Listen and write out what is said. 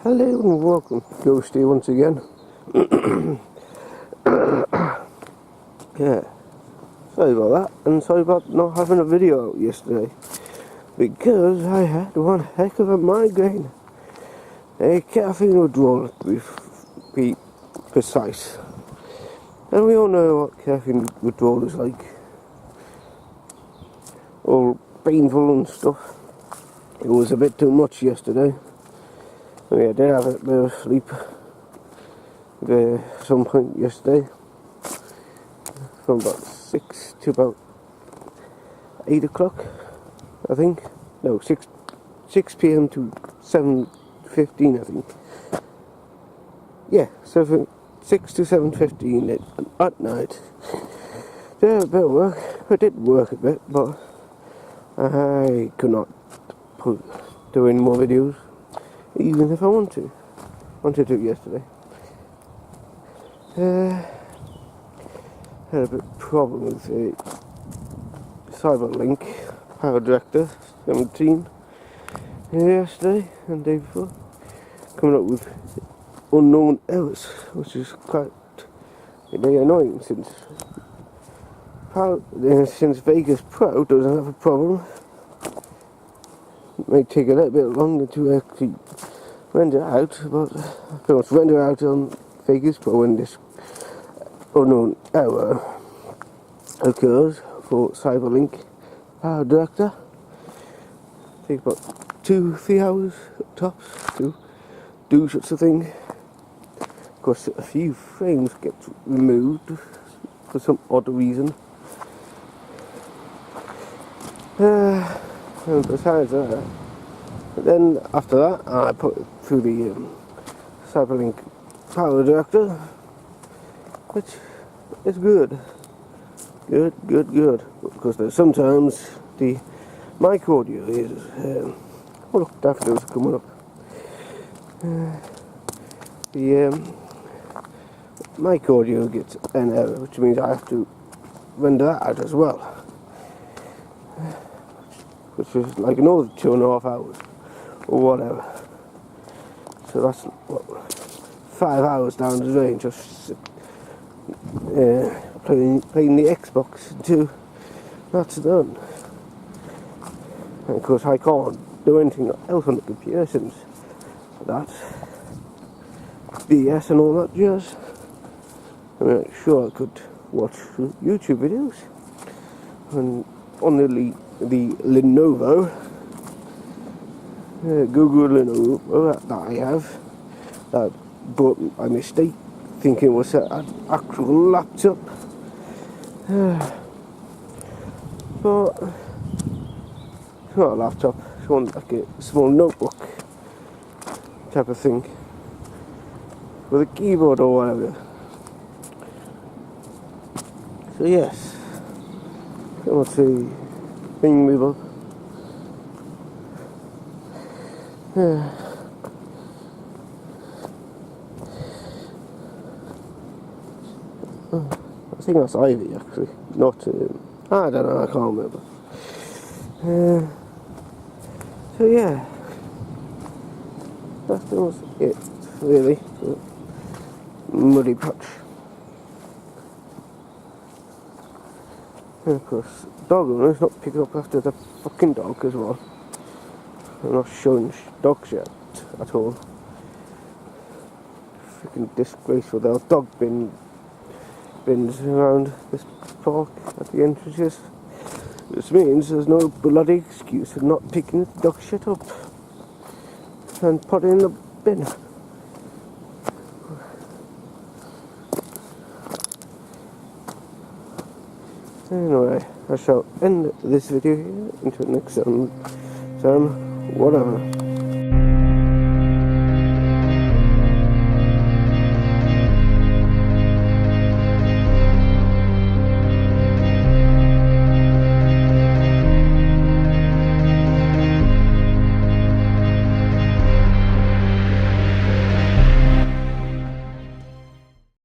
Hello and welcome, Ghosty, once again. Yeah, sorry about that, and sorry about not having a video out yesterday, because I had one heck of a migraine. A caffeine withdrawal, to be precise. And we all know what caffeine withdrawal is like. All painful and stuff. It was a bit too much yesterday. I did have a bit of sleep at some point yesterday, from about 6 to about 8 o'clock, I think. No, 6 p.m. to 7:15, I think. Yeah, 6 to 7:15 at night. Did a bit of work. I did work a bit, but I could not do any more videos, even if I wanted to yesterday. Had a bit of problem with the Cyberlink Power Director 17 yesterday and the day before, coming up with unknown errors, which is quite annoying since Vegas Pro doesn't have a problem. It may take a little bit longer to actually render out, but I pretty much render out on Vegas Pro when this unknown error occurs for Cyberlink Power Director. It takes about 2-3 hours tops to do such a thing. Of course, a few frames get removed for some odd reason. And besides that, then after that, I put it through the Cyberlink Power Director, which is good. Good. Because there's sometimes the mic audio is. Oh look, daffodils are coming up. The mic audio gets an error, which means I have to render that out as well, which is like another 2.5 hours or whatever. So that's what, 5 hours down the drain, just playing the Xbox until that's done. And of course I can't do anything else on the computer since that's BS and all that jazz. I mean, sure I could watch YouTube videos and on the Lenovo, Google Lenovo that I have, that bought by mistake, thinking it was an actual laptop. But it's not a laptop, it's one like a small notebook type of thing with a keyboard or whatever. So yes, let's see, bring me up. I think that's Ivy actually, not I don't know, I can't remember. So yeah, that's pretty much it really. Muddy patch. And of course, dog owner's not picking up after the fucking dog as well. I'm not showing dogs yet at all. Freaking disgraceful. There are dog bins around this park at the entrances. This means there's no bloody excuse for not picking the dog shit up and putting it in the bin. Anyway, I shall end this video here until next time, whatever.